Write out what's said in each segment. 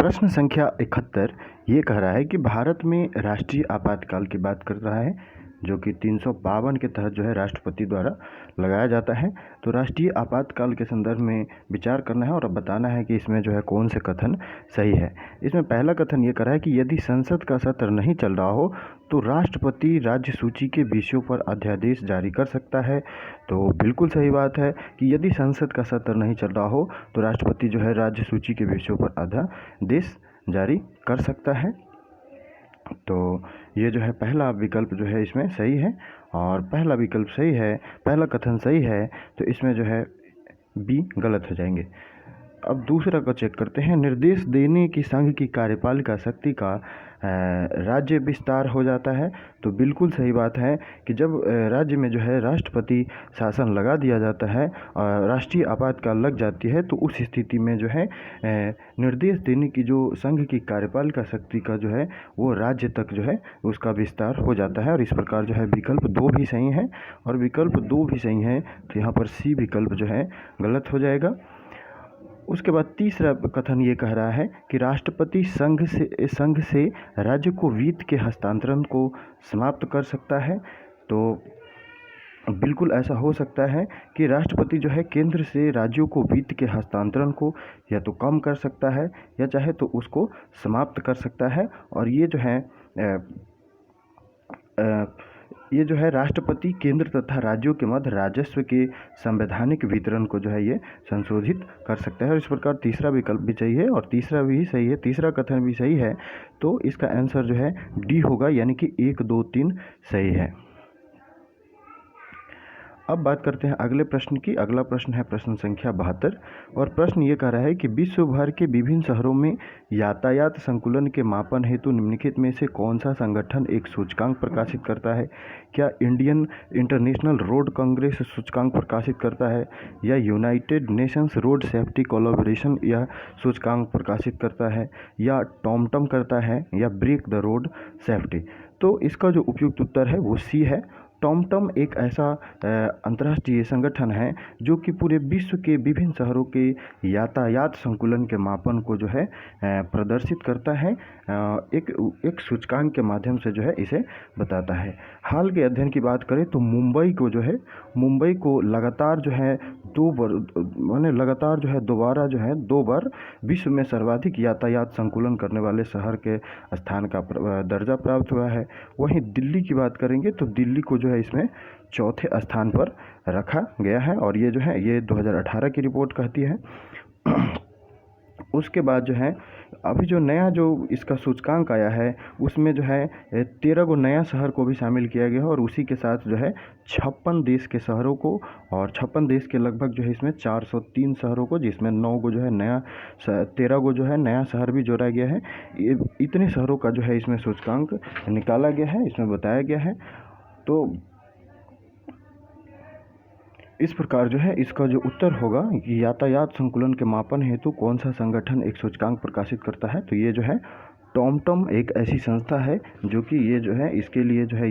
प्रश्न संख्या 71 ये कह रहा है कि भारत में राष्ट्रीय आपातकाल की बात कर रहा है, जो कि 352 के तहत जो है राष्ट्रपति द्वारा लगाया जाता है। तो राष्ट्रीय आपातकाल के संदर्भ में विचार करना है और अब बताना है कि इसमें जो है कौन से कथन सही है। इसमें पहला कथन ये कर रहा है कि यदि संसद का सत्र नहीं चल रहा हो तो राष्ट्रपति राज्य सूची के विषयों पर अध्यादेश जारी कर सकता है। तो बिल्कुल सही बात है कि यदि संसद का सत्र नहीं चल रहा हो तो राष्ट्रपति जो है राज्य सूची के विषयों पर अध्यादेश जारी कर सकता है। तो ये जो है पहला विकल्प जो है इसमें सही है और पहला विकल्प सही है, पहला कथन सही है, तो इसमें जो है बी गलत हो जाएंगे। अब दूसरा को चेक करते हैं। निर्देश देने की संघ की कार्यपालिका शक्ति का राज्य विस्तार हो जाता है। तो बिल्कुल सही बात है कि जब राज्य में जो है राष्ट्रपति शासन लगा दिया जाता है और राष्ट्रीय आपातकाल लग जाती है तो उस स्थिति में जो है निर्देश देने की जो संघ की कार्यपालिका शक्ति का जो है वो राज्य तक जो है उसका विस्तार हो जाता है। और इस प्रकार जो है विकल्प 2 भी सही है और विकल्प 2 भी सही है, तो यहाँ पर सी विकल्प जो है गलत हो जाएगा। उसके बाद तीसरा कथन ये कह रहा है कि राष्ट्रपति संघ से राज्य को वित्त के हस्तांतरण को समाप्त कर सकता है। तो बिल्कुल ऐसा हो सकता है कि राष्ट्रपति जो है केंद्र से राज्यों को वित्त के हस्तांतरण को या तो कम कर सकता है या चाहे तो उसको समाप्त कर सकता है। और ये जो है राष्ट्रपति केंद्र तथा राज्यों के मध्य राजस्व के संवैधानिक वितरण को जो है ये संशोधित कर सकता है। और इस प्रकार तीसरा विकल्प भी सही है और तीसरा भी सही है, तीसरा कथन भी सही है। तो इसका आंसर जो है डी होगा, यानी कि 1, 2, 3 सही है। अब बात करते हैं अगले प्रश्न की। अगला प्रश्न है प्रश्न संख्या 72 और प्रश्न ये कह रहा है कि विश्व भर के विभिन्न शहरों में यातायात संकुलन के मापन हेतु निम्नलिखित में से कौन सा संगठन एक सूचकांक प्रकाशित करता है? क्या इंडियन इंटरनेशनल रोड कांग्रेस सूचकांक प्रकाशित करता है, या United Nations road safety collaboration यह सूचकांक प्रकाशित करता है, या टॉमटम करता है, या ब्रेक द रोड सेफ्टी? तो इसका जो उपयुक्त उत्तर है वो सी है। टॉमटम एक ऐसा अंतर्राष्ट्रीय संगठन है जो कि पूरे विश्व के विभिन्न शहरों के यातायात संकुलन के मापन को जो है प्रदर्शित करता है। एक सूचकांक के माध्यम से जो है इसे बताता है। हाल के अध्ययन की बात करें तो मुंबई को लगातार जो है दोबारा जो है 2 बार विश्व में सर्वाधिक यातायात संकुलन करने वाले शहर के स्थान का दर्जा प्राप्त हुआ है। वहीं दिल्ली की बात करेंगे तो दिल्ली को जो है इसमें चौथे स्थान पर रखा गया है और ये जो है ये 2018 की रिपोर्ट कहती है। उसके बाद जो है अभी जो नया जो इसका सूचकांक आया है उसमें जो है 13 गो नया शहर को भी शामिल किया गया है और उसी के साथ जो है 56 देश के शहरों को और 56 देश के लगभग जो है इसमें 403 शहरों को, जिसमें 9 गो जो है नया 13 गो जो है नया शहर भी जोड़ा गया है। इतने शहरों का जो है इसमें सूचकांक निकाला गया है, इसमें बताया गया है। तो इस प्रकार जो है इसका जो उत्तर होगा कि यातायात संकुलन के मापन हेतु कौन सा संगठन एक सूचकांक प्रकाशित करता है, तो ये जो है टॉमटम एक ऐसी संस्था है जो कि ये जो है इसके लिए जो है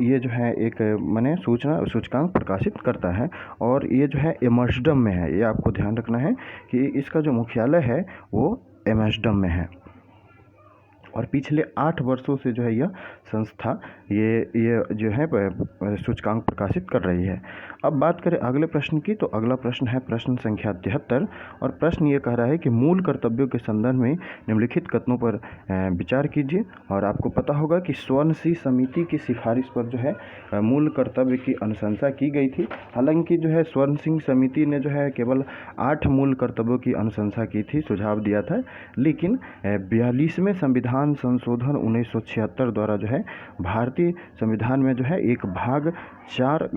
ये जो है एक माने सूचकांक प्रकाशित करता है और ये जो है एम्स्टर्डम में है। ये आपको ध्यान रखना है कि इसका जो मुख्यालय है वो एम्स्टर्डम में है और पिछले 8 वर्षों से जो है यह संस्था ये जो है सूचकांक प्रकाशित कर रही है। अब बात करें अगले प्रश्न की, तो अगला प्रश्न है प्रश्न संख्या 73 और प्रश्न ये कह रहा है कि मूल कर्तव्यों के संदर्भ में निम्नलिखित कथनों पर विचार कीजिए। और आपको पता होगा कि स्वर्ण सिंह समिति की सिफारिश पर जो है मूल कर्तव्य की अनुशंसा की गई थी। हालांकि जो है स्वर्ण सिंह समिति ने जो है केवल 8 मूल कर्तव्यों की अनुशंसा की थी, सुझाव दिया था, लेकिन 42वें संविधान संशोधन 1976 द्वारा जो है भारतीय संविधान में जो है एक भाग 4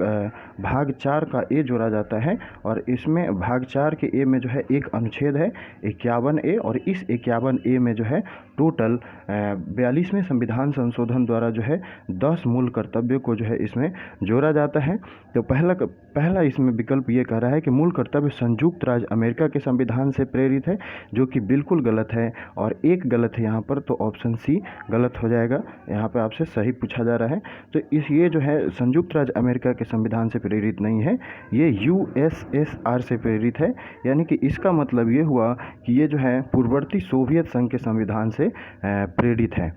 का ए जोड़ा जाता है और इसमें भाग 4 के ए में जो है एक अनुच्छेद है 51A और इस 51A में जो है टोटल 42वें संविधान संशोधन द्वारा जो है 10 मूल कर्तव्यों को जो है इसमें जोड़ा जाता है। तो पहला इसमें विकल्प ये कह रहा है कि मूल कर्तव्य संयुक्त राज्य अमेरिका के संविधान से प्रेरित है, जो कि बिल्कुल गलत है और एक गलत है यहाँ पर, तो ऑप्शन सी गलत हो जाएगा। यहाँ पे आपसे सही पूछा जा रहा है। तो ये जो है संयुक्त राज्य अमेरिका के संविधान से प्रेरित नहीं है, ये यूएसएसआर से प्रेरित है। यानी कि इसका मतलब ये हुआ कि ये जो है पूर्ववर्ती सोवियत संघ के संविधान से प्रेरित है।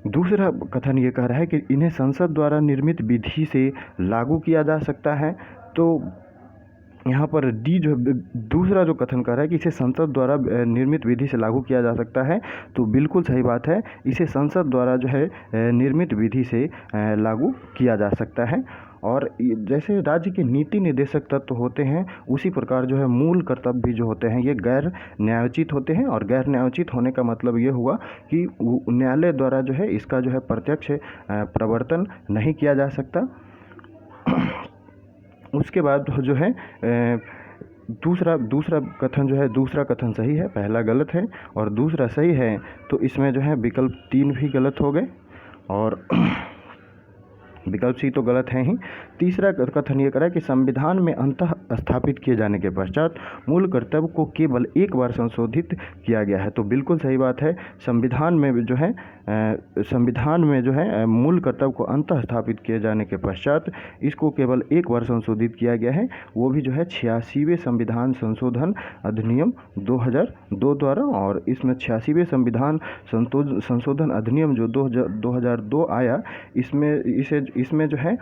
दूसरा कथन ये कह रहा है कि इन्हें संसद द्वारा निर्मित विधि से लागू किया जा सकता है। तो यहाँ पर डी जो दूसरा जो कथन कर रहा है कि इसे संसद द्वारा निर्मित विधि से लागू किया जा सकता है, तो बिल्कुल सही बात है, इसे संसद द्वारा जो है निर्मित विधि से लागू किया जा सकता है। और जैसे राज्य के नीति निर्देशक तत्व होते हैं, उसी प्रकार जो है मूल कर्तव्य भी जो होते हैं ये गैर न्यायोचित होते हैं। और गैर न्यायोचित होने का मतलब ये हुआ कि न्यायालय द्वारा जो है इसका जो है प्रत्यक्ष प्रवर्तन नहीं किया जा सकता। उसके बाद जो है दूसरा कथन जो है, दूसरा कथन सही है, पहला गलत है और दूसरा सही है। तो इसमें जो है विकल्प 3 भी गलत हो गए और विकल्प सी तो गलत है ही। तीसरा कथन ये करा कि संविधान में अंतः स्थापित किए जाने के पश्चात मूल कर्तव्य को केवल एक बार संशोधित किया गया है। तो बिल्कुल सही बात है, संविधान में जो है मूल कर्तव्य को अंतः स्थापित किए जाने के पश्चात इसको केवल एक बार संशोधित किया गया है, वो भी जो है 86वें संविधान संशोधन अधिनियम 2002 द्वारा। और इसमें 86वें संविधान संशोधन अधिनियम जो 2002 आया, इसमें जो है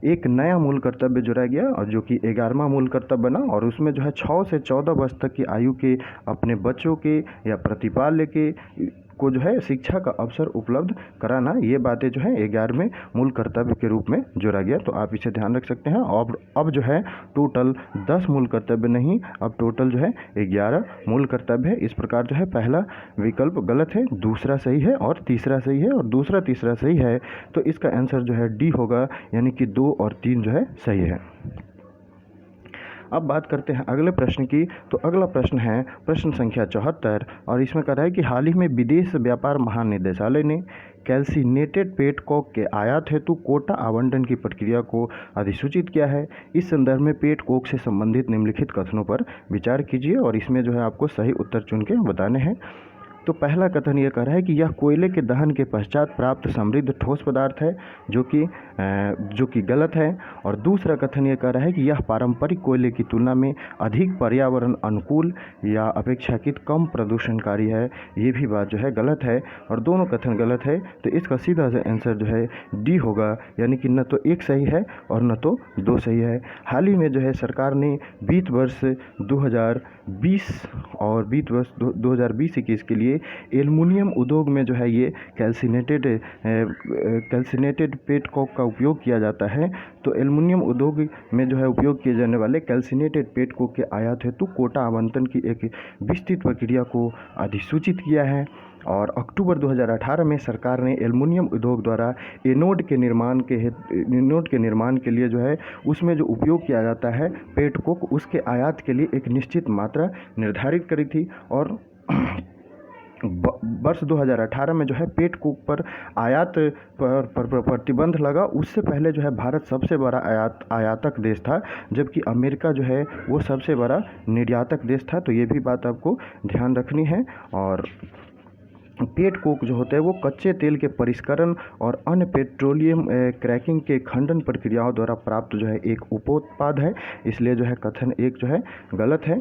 एक नया मूल कर्तव्य जोड़ा गया और जो कि 11वां मूल कर्तव्य बना। और उसमें जो है 6 से 14 वर्ष तक की आयु के अपने बच्चों के या प्रतिपाल्य के को जो है शिक्षा का अवसर उपलब्ध कराना, ये बातें जो है 11वें मूल कर्तव्य के रूप में जोड़ा गया। तो आप इसे ध्यान रख सकते हैं। और अब जो है टोटल 10 मूल कर्तव्य नहीं, अब टोटल जो है 11 मूल कर्तव्य है। इस प्रकार जो है पहला विकल्प गलत है, दूसरा सही है और तीसरा सही है और दूसरा तीसरा सही है। तो इसका आंसर जो है डी होगा, यानी कि 2 और 3 जो है सही है। अब बात करते हैं अगले प्रश्न की। तो अगला प्रश्न है प्रश्न संख्या 74 और इसमें कह रहा है कि हाल ही में विदेश व्यापार महानिदेशालय ने कैल्सिनेटेड पेट कोक के आयात हेतु कोटा आवंटन की प्रक्रिया को अधिसूचित किया है। इस संदर्भ में पेट कोक से संबंधित निम्नलिखित कथनों पर विचार कीजिए और इसमें जो है आपको सही उत्तर चुन के बताने हैं। तो पहला कथन यह कह रहा है कि यह कोयले के दहन के पश्चात प्राप्त समृद्ध ठोस पदार्थ है, जो कि गलत है। और दूसरा कथन यह कह रहा है कि यह पारंपरिक कोयले की तुलना में अधिक पर्यावरण अनुकूल या अपेक्षाकृत कम प्रदूषणकारी है, ये भी बात जो है गलत है। और दोनों कथन गलत है, तो इसका सीधा सा आंसर जो है डी होगा, यानी कि न तो एक सही है और न तो 2 सही है। हाल ही में जो है सरकार ने वित्त वर्ष 2020 और वित्त वर्ष 2020-21 के लिए एल्युमिनियम उद्योग में जो है ये कैल्सिनेटेड पेट कोक का उपयोग किया जाता है। तो एल्युमिनियम उद्योग में जो है उपयोग किए जाने वाले कैल्सिनेटेड पेट कोक के आयात हेतु कोटा आवंटन की एक विस्तृत प्रक्रिया को अधिसूचित किया है। और अक्टूबर 2018 में सरकार ने एल्युमिनियम उद्योग द्वारा एनोड के निर्माण के लिए जो है उसमें जो उपयोग किया जाता है पेट कोक, उसके आयात के लिए एक निश्चित मात्रा निर्धारित करी थी। और वर्ष 2018 में जो है पेट कोक पर आयात पर प्रतिबंध लगा। उससे पहले जो है भारत सबसे बड़ा आयातक देश था, जबकि अमेरिका जो है वो सबसे बड़ा निर्यातक देश था। तो ये भी बात आपको ध्यान रखनी है। और पेट कोक जो होता है वो कच्चे तेल के परिष्करण और अन्य पेट्रोलियम क्रैकिंग के खंडन प्रक्रियाओं द्वारा प्राप्त जो है एक उपोत्पाद है, इसलिए जो है कथन 1 जो है गलत है।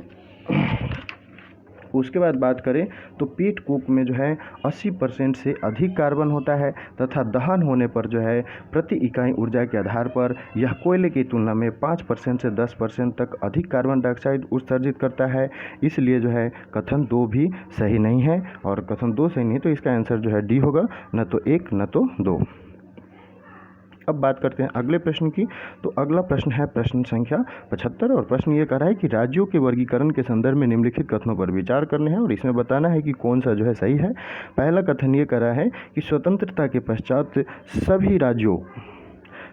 उसके बाद बात करें तो पेट कोक में जो है 80% से अधिक कार्बन होता है तथा दहन होने पर जो है प्रति इकाई ऊर्जा के आधार पर यह कोयले की तुलना में 5% से 10% तक अधिक कार्बन डाइऑक्साइड उत्सर्जित करता है। इसलिए जो है कथन 2 भी सही नहीं है और कथन 2 सही नहीं, तो इसका आंसर जो है डी होगा, न तो 1 न तो 2। अब बात करते हैं अगले प्रश्न की। तो अगला प्रश्न है प्रश्न संख्या 75 और प्रश्न ये कह रहा है कि राज्यों के वर्गीकरण के संदर्भ में निम्नलिखित कथनों पर विचार करने हैं और इसमें बताना है कि कौन सा जो है सही है। पहला कथन ये कह रहा है कि स्वतंत्रता के पश्चात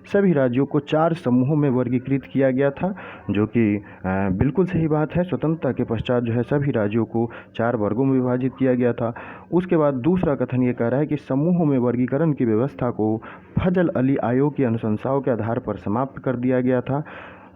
सभी राज्यों को 4 समूहों में वर्गीकृत किया गया था, जो कि बिल्कुल सही बात है। स्वतंत्रता के पश्चात जो है सभी राज्यों को 4 वर्गों में विभाजित किया गया था। उसके बाद दूसरा कथन ये कह रहा है कि समूहों में वर्गीकरण की व्यवस्था को फजल अली आयोग की अनुशंसाओं के आधार पर समाप्त कर दिया गया था।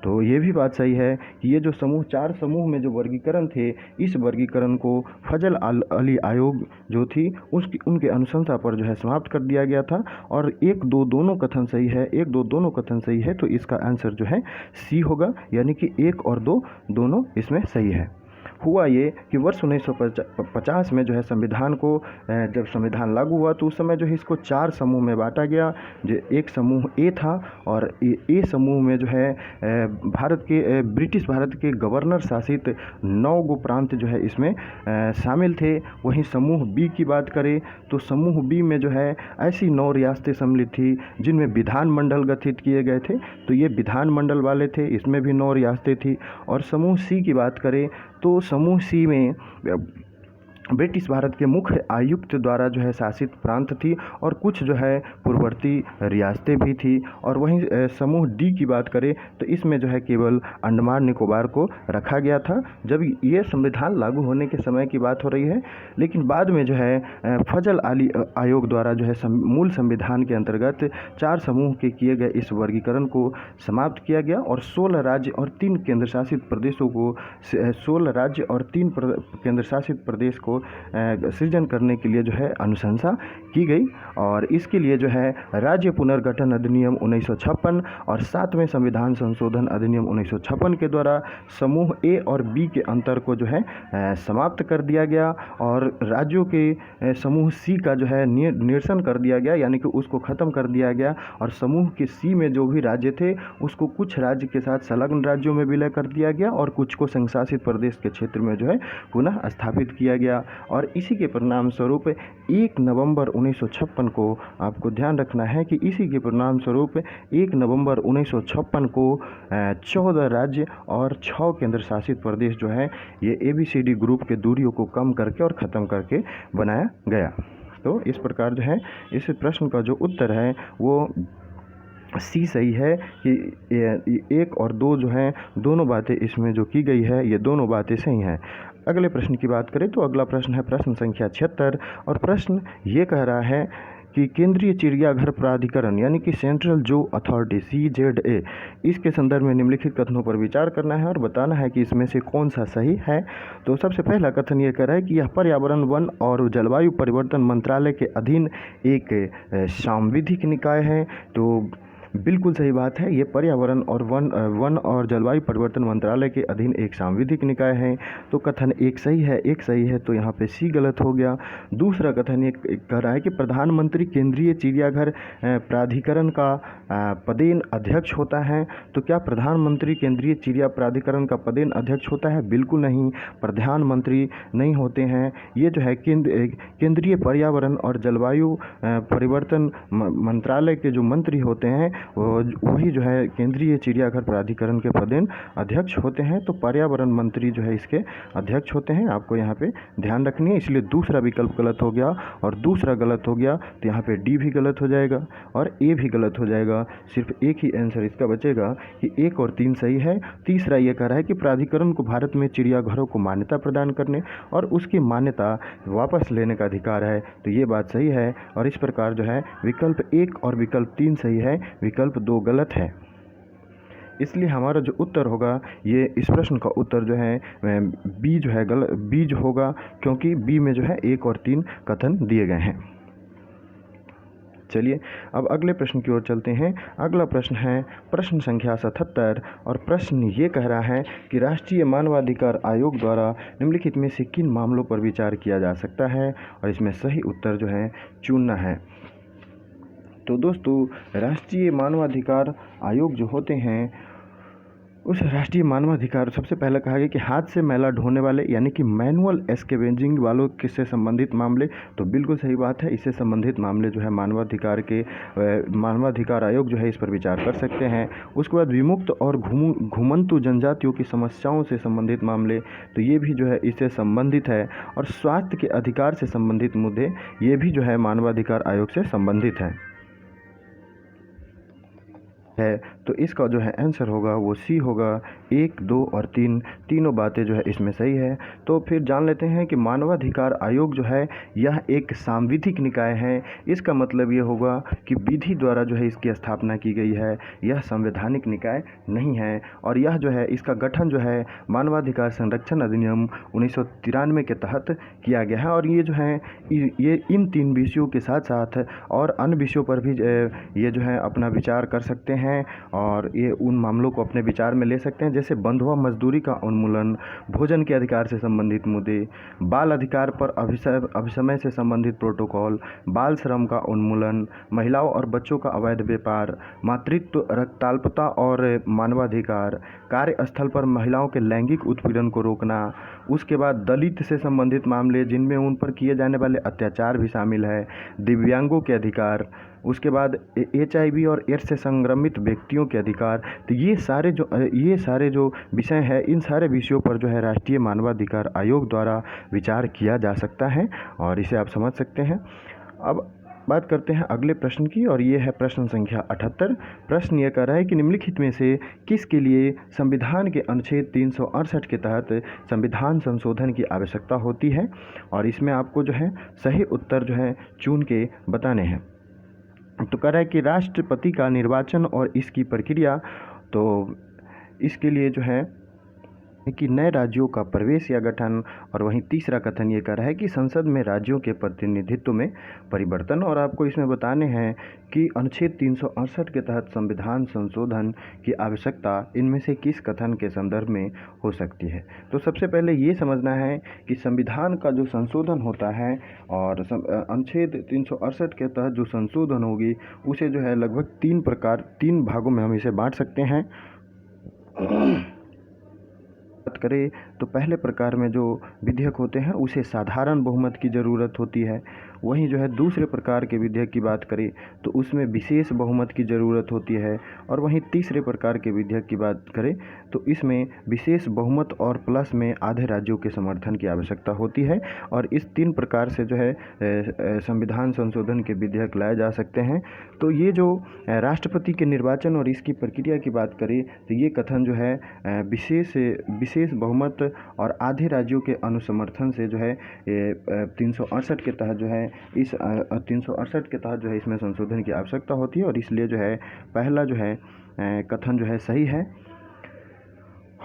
तो ये भी बात सही है कि ये जो समूह 4 समूह में जो वर्गीकरण थे, इस वर्गीकरण को फजल अली आयोग जो थी उनके अनुशंसा पर जो है समाप्त कर दिया गया था। और 1, 2 दोनों कथन सही है, 1, 2 दोनों कथन सही है, तो इसका आंसर जो है सी होगा, यानी कि 1 और 2 दोनों इसमें सही है। हुआ ये कि वर्ष 1950 में जो है संविधान को जब संविधान लागू हुआ तो उस समय जो है इसको 4 समूह में बांटा गया। जो एक समूह ए था और ए समूह में जो है ब्रिटिश भारत के गवर्नर शासित 9 गो प्रांत जो है इसमें शामिल थे। वहीं समूह बी की बात करें तो समूह बी में जो है ऐसी 9 रियासतें सम्मिलित थी जिनमें विधानमंडल गठित किए गए थे, तो ये विधानमंडल वाले थे, इसमें भी 9 रियासतें थी। और समूह सी की बात करें तो समूह सी में ब्रिटिश भारत के मुख्य आयुक्त द्वारा जो है शासित प्रांत थी और कुछ जो है पूर्ववर्ती रियासतें भी थी। और वहीं समूह डी की बात करें तो इसमें जो है केवल अंडमान निकोबार को रखा गया था जब ये संविधान लागू होने के समय की बात हो रही है। लेकिन बाद में जो है फजल अली आयोग द्वारा जो है मूल संविधान के अंतर्गत 4 समूह के किए गए इस वर्गीकरण को समाप्त किया गया और 16 राज्य और 3 केंद्र शासित प्रदेशों को 16 राज्य और 3 केंद्र शासित प्रदेश को सृजन करने के लिए जो है अनुशंसा की गई। और इसके लिए जो है राज्य पुनर्गठन अधिनियम 1956 और 7वें संविधान संशोधन अधिनियम 1956 के द्वारा समूह ए और बी के अंतर को जो है समाप्त कर दिया गया और राज्यों के समूह सी का जो है निरसन कर दिया गया, यानी कि उसको ख़त्म कर दिया गया। और समूह के सी में जो भी राज्य थे उसको कुछ राज्य के साथ संलग्न राज्यों में विलय कर दिया गया और कुछ को संघशासित प्रदेश के क्षेत्र में जो है पुनः स्थापित किया गया। और इसी के परिणाम स्वरूप 1 नवंबर 1956 को आपको ध्यान रखना है कि इसी के परिणाम स्वरूप 1 नवंबर 1956 को 14 राज्य और 6 केंद्र शासित प्रदेश जो है ये ABCD ग्रुप के दूरियों को कम करके और ख़त्म करके बनाया गया। तो इस प्रकार जो है इस प्रश्न का जो उत्तर है वो सी सही है कि 1 और 2 जो हैं दोनों बातें इसमें जो की गई है ये दोनों बातें सही हैं। अगले प्रश्न की बात करें तो अगला प्रश्न है प्रश्न संख्या 76 और प्रश्न ये कह रहा है कि केंद्रीय चिड़ियाघर प्राधिकरण यानी कि सेंट्रल जू अथॉरिटी CZA इसके संदर्भ में निम्नलिखित कथनों पर विचार करना है और बताना है कि इसमें से कौन सा सही है। तो सबसे पहला कथन ये कह रहा है कि यह पर्यावरण, वन और जलवायु परिवर्तन मंत्रालय के अधीन एक सांविधिक निकाय है। तो बिल्कुल सही बात है, ये पर्यावरण और वन और जलवायु परिवर्तन मंत्रालय के अधीन एक सांविधिक निकाय है। तो कथन एक सही है, तो यहाँ पे सी गलत हो गया। दूसरा कथन ये कह रहा है कि प्रधानमंत्री केंद्रीय चिड़ियाघर प्राधिकरण का पदेन अध्यक्ष होता है। तो क्या प्रधानमंत्री केंद्रीय चिड़िया प्राधिकरण का पदेन अध्यक्ष होता है? बिल्कुल नहीं, प्रधानमंत्री नहीं होते हैं। ये जो है केंद्रीय पर्यावरण और जलवायु परिवर्तन मंत्रालय के जो मंत्री होते हैं वही जो है केंद्रीय चिड़ियाघर प्राधिकरण के पदेन अध्यक्ष होते हैं। तो पर्यावरण मंत्री जो है इसके अध्यक्ष होते हैं, आपको यहाँ पे ध्यान रखनी है। इसलिए दूसरा विकल्प गलत हो गया और दूसरा गलत हो गया तो यहाँ पे डी भी गलत हो जाएगा और ए भी गलत हो जाएगा। सिर्फ एक ही आंसर इसका बचेगा कि 1 और 3 सही है। तीसरा ये कह रहा है कि प्राधिकरण को भारत में चिड़ियाघरों को मान्यता प्रदान करने और उसकी मान्यता वापस लेने का अधिकार है। तो ये बात सही है और इस प्रकार जो है विकल्प 1 और विकल्प 3 सही है, विकल्प 2 गलत है। इसलिए हमारा जो उत्तर होगा ये इस प्रश्न का उत्तर जो है बी जो है बी जो होगा, क्योंकि बी में जो है 1 और 3 कथन दिए गए हैं। चलिए अब अगले प्रश्न की ओर चलते हैं। अगला प्रश्न है प्रश्न संख्या 77 और प्रश्न ये कह रहा है कि राष्ट्रीय मानवाधिकार आयोग द्वारा निम्नलिखित में से किन मामलों पर विचार किया जा सकता है और इसमें सही उत्तर जो है चुनना है। तो दोस्तों राष्ट्रीय मानवाधिकार आयोग जो होते हैं उस राष्ट्रीय मानवाधिकार सबसे पहले कहा गया कि हाथ से मैला ढोने वाले यानी कि मैनुअल स्कैवेंजिंग वालों से संबंधित मामले। तो बिल्कुल सही बात है, इससे संबंधित मामले जो है मानवाधिकार आयोग जो है इस पर विचार कर सकते हैं। उसके बाद विमुक्त और घुमंतु जनजातियों की समस्याओं से संबंधित मामले, तो ये भी जो है इससे संबंधित है। और स्वास्थ्य के अधिकार से संबंधित मुद्दे ये भी जो है मानवाधिकार आयोग से संबंधित है। तो इसका जो है आंसर होगा वो सी होगा। 1, 2 और 3 तीनों बातें जो है इसमें सही है। तो फिर जान लेते हैं कि मानवाधिकार आयोग जो है यह एक सांविधिक निकाय है। इसका मतलब ये होगा कि विधि द्वारा जो है इसकी स्थापना की गई है, यह संवैधानिक निकाय नहीं है। और यह जो है इसका गठन जो है मानवाधिकार संरक्षण अधिनियम 1993 के तहत किया गया है। और ये जो है ये इन 3 विषयों के साथ साथ और अन्य विषयों पर भी ये जो है अपना विचार कर सकते हैं और ये उन मामलों को अपने विचार में ले सकते हैं, जैसे बंधुआ मजदूरी का उन्मूलन, भोजन के अधिकार से संबंधित मुद्दे, बाल अधिकार पर अभिसमय से संबंधित प्रोटोकॉल, बाल श्रम का उन्मूलन, महिलाओं और बच्चों का अवैध व्यापार, मातृत्व रक्ताल्पता और मानवाधिकार, कार्यस्थल पर महिलाओं के लैंगिक उत्पीड़न को रोकना, उसके बाद दलित से संबंधित मामले जिनमें उन पर किए जाने वाले अत्याचार भी शामिल है, दिव्यांगों के अधिकार, उसके बाद HIV और एड्स से संक्रमित व्यक्तियों के अधिकार। तो ये सारे जो विषय हैं, इन सारे विषयों पर जो है राष्ट्रीय मानवाधिकार आयोग द्वारा विचार किया जा सकता है और इसे आप समझ सकते हैं। अब बात करते हैं अगले प्रश्न की और ये है प्रश्न संख्या 78। प्रश्न ये कह रहा है कि निम्नलिखित में से किसके लिए संविधान के अनुच्छेद 368 के तहत संविधान संशोधन की आवश्यकता होती है, और इसमें आपको जो है सही उत्तर जो है चुन के बताने हैं। तो कह रहा है कि राष्ट्रपति का निर्वाचन और इसकी प्रक्रिया, तो इसके लिए जो है कि नए राज्यों का प्रवेश या गठन, और वहीं तीसरा कथन ये कर रहा है कि संसद में राज्यों के प्रतिनिधित्व में परिवर्तन। और आपको इसमें बताने हैं कि अनुच्छेद 368 के तहत संविधान संशोधन की आवश्यकता इनमें से किस कथन के संदर्भ में हो सकती है। तो सबसे पहले ये समझना है कि संविधान का जो संशोधन होता है और अनुच्छेद 368 के तहत जो संशोधन होगी उसे जो है लगभग 3 भागों में हम इसे बांट सकते हैं। बात करें तो पहले प्रकार में जो विधेयक होते हैं उसे साधारण बहुमत की ज़रूरत होती है। वहीं जो है दूसरे प्रकार के विधेयक की बात करें तो उसमें विशेष बहुमत की ज़रूरत होती है। और वहीं तीसरे प्रकार के विधेयक की बात करें तो इसमें विशेष बहुमत और प्लस में आधे राज्यों के समर्थन की आवश्यकता होती है। और इस 3 प्रकार से जो है संविधान संशोधन के विधेयक लाए जा सकते हैं। तो ये जो राष्ट्रपति के निर्वाचन और इसकी प्रक्रिया की बात करें तो ये कथन जो है विशेष बहुमत और आधे राज्यों के अनुसमर्थन से जो है 368 के तहत जो है इस 368 के तहत जो है इसमें संशोधन की आवश्यकता होती है। और इसलिए जो है पहला जो है कथन जो है सही है।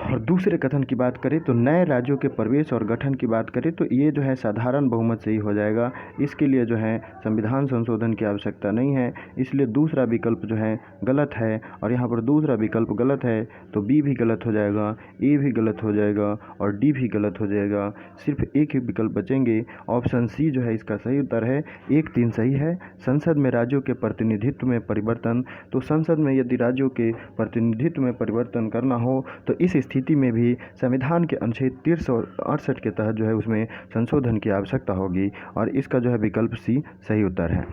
और दूसरे कथन की बात करें तो नए राज्यों के प्रवेश और गठन की बात करें तो ये जो है साधारण बहुमत से ही हो जाएगा। इसके लिए जो है संविधान संशोधन की आवश्यकता नहीं है, इसलिए दूसरा विकल्प जो है गलत है। और यहाँ पर दूसरा विकल्प गलत है तो बी भी गलत हो जाएगा, ए भी गलत हो जाएगा और डी भी गलत हो जाएगा। सिर्फ एक ही विकल्प बचेंगे। ऑप्शन सी जो है इसका सही उत्तर है। 1, 3 सही है। संसद में राज्यों के प्रतिनिधित्व में परिवर्तन, तो संसद में यदि राज्यों के प्रतिनिधित्व में परिवर्तन करना हो तो इस स्थिति में भी संविधान के अनुच्छेद 368 के तहत जो है उसमें संशोधन की आवश्यकता होगी। और इसका जो है विकल्प सी सही उत्तर है।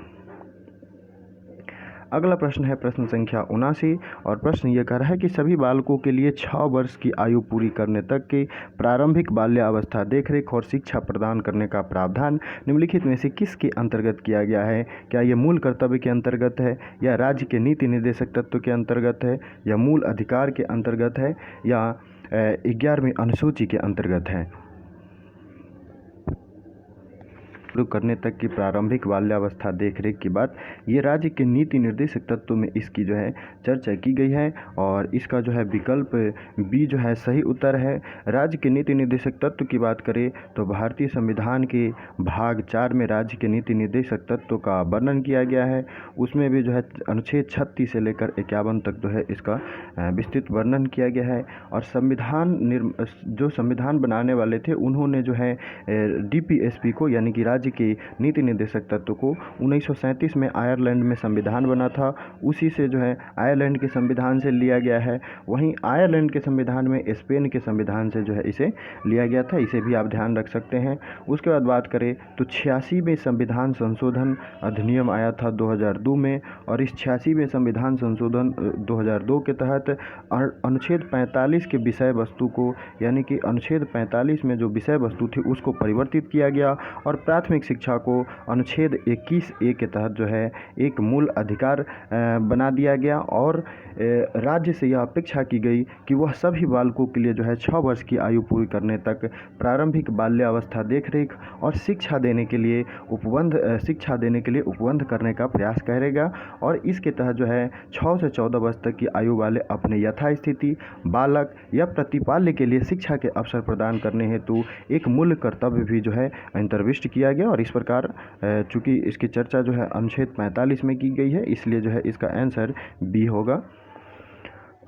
अगला प्रश्न है प्रश्न संख्या 79 और प्रश्न ये कह रहा है कि सभी बालकों के लिए 6 वर्ष की आयु पूरी करने तक के प्रारंभिक बाल्यावस्था देखरेख और शिक्षा प्रदान करने का प्रावधान निम्नलिखित में से किसके अंतर्गत किया गया है। क्या ये मूल कर्तव्य के अंतर्गत है, या राज्य के नीति निर्देशक तत्व के अंतर्गत है, या मूल अधिकार के अंतर्गत है, या 11वीं अनुसूची के अंतर्गत है। करने तक की प्रारंभिक बाल्यावस्था देखरेख की बात ये राज्य के नीति निर्देशक तत्व में इसकी जो है चर्चा की गई है। और इसका जो है विकल्प बी जो है सही उत्तर है। राज्य के नीति निर्देशक तत्व की बात करें तो भारतीय संविधान के भाग 4 में राज्य के नीति निर्देशक तत्व का वर्णन किया गया है। उसमें भी जो है अनुच्छेद 36 से लेकर 51 तक जो है इसका विस्तृत वर्णन किया गया है। और जो संविधान बनाने वाले थे उन्होंने जो है DPSP को यानी कि राज्य के नीति निर्देशक तत्व को 1937 में आयरलैंड में संविधान बना था, उसी से जो है आयरलैंड के संविधान से लिया गया है। वहीं आयरलैंड के संविधान में स्पेन के संविधान से जो है इसे लिया गया था, इसे भी आप ध्यान रख सकते हैं। उसके बाद बात करें तो 86वें संविधान संशोधन अधिनियम आया था 2002 में। और इस 86वें संविधान संशोधन 2002 के तहत अनुच्छेद 45 के विषय वस्तु को यानी कि अनुच्छेद 45 में जो विषय वस्तु थी उसको परिवर्तित किया गया और प्राथमिक प्राथमिक शिक्षा को अनुच्छेद 21A के तहत जो है एक मूल अधिकार बना दिया गया और राज्य से यह अपेक्षा की गई कि वह सभी बालकों के लिए जो है 6 वर्ष की आयु पूरी करने तक प्रारंभिक बाल्यावस्था देखरेख और शिक्षा देने के लिए उपबंध करने का प्रयास करेगा। और इसके तहत जो है 6 से 14 वर्ष तक की आयु वाले अपने यथास्थिति बालक या प्रतिपाल्य के लिए शिक्षा के अवसर प्रदान करने हेतु एक मूल कर्तव्य भी जो है अंतर्विष्ट किया गया। और इस प्रकार चूँकि इसकी चर्चा जो है अनुच्छेद 45 में की गई है, इसलिए जो है इसका आंसर बी होगा।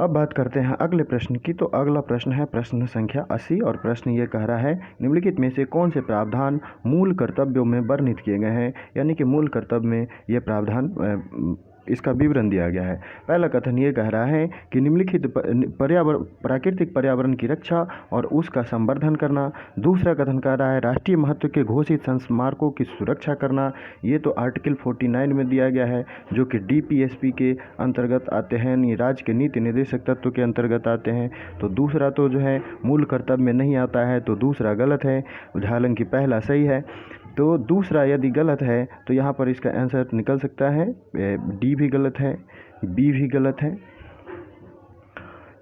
अब बात करते हैं अगले प्रश्न की। तो अगला प्रश्न है प्रश्न संख्या 80 और प्रश्न ये कह रहा है निम्नलिखित में से कौन से प्रावधान मूल कर्तव्यों में वर्णित किए गए हैं, यानी कि मूल कर्तव्य में ये प्रावधान इसका विवरण दिया गया है। पहला कथन ये कह रहा है कि निम्नलिखित प्राकृतिक पर्यावरण की रक्षा और उसका संवर्धन करना। दूसरा कथन कह रहा है राष्ट्रीय महत्व के घोषित स्मारकों की सुरक्षा करना। ये तो आर्टिकल 49 में दिया गया है, जो कि DPSP के अंतर्गत आते हैं, यानी राज्य के नीति निर्देशक तत्व के अंतर्गत आते हैं। तो दूसरा तो जो है मूल कर्तव्य में नहीं आता है, तो दूसरा गलत है, हालांकि पहला सही है। तो दूसरा यदि गलत है तो यहाँ पर इसका आंसर निकल सकता है डी भी गलत है, बी भी गलत है।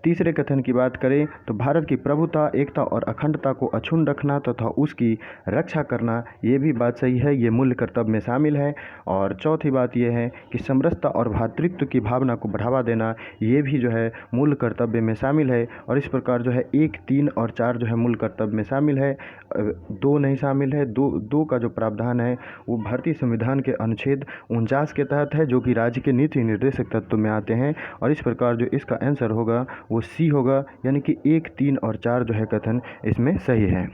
तीसरे कथन की बात करें तो भारत की प्रभुता, एकता और अखंडता को अक्षुण्ण रखना तथा उसकी रक्षा करना, ये भी बात सही है, ये मूल कर्तव्य में शामिल है। और चौथी बात ये है कि समरसता और भ्रातृत्व की भावना को बढ़ावा देना, ये भी जो है मूल कर्तव्य में शामिल है। और इस प्रकार जो है 1, 3 और 4 जो है मूल कर्तव्य में शामिल है, 2 नहीं शामिल है। दो का जो प्रावधान है वो भारतीय संविधान के अनुच्छेद 49 के तहत है, जो कि राज्य के नीति निर्देशक तत्व में आते हैं। और इस प्रकार जो इसका आंसर होगा वो सी होगा, यानी कि 1, 3 और 4 जो है कथन इसमें सही है।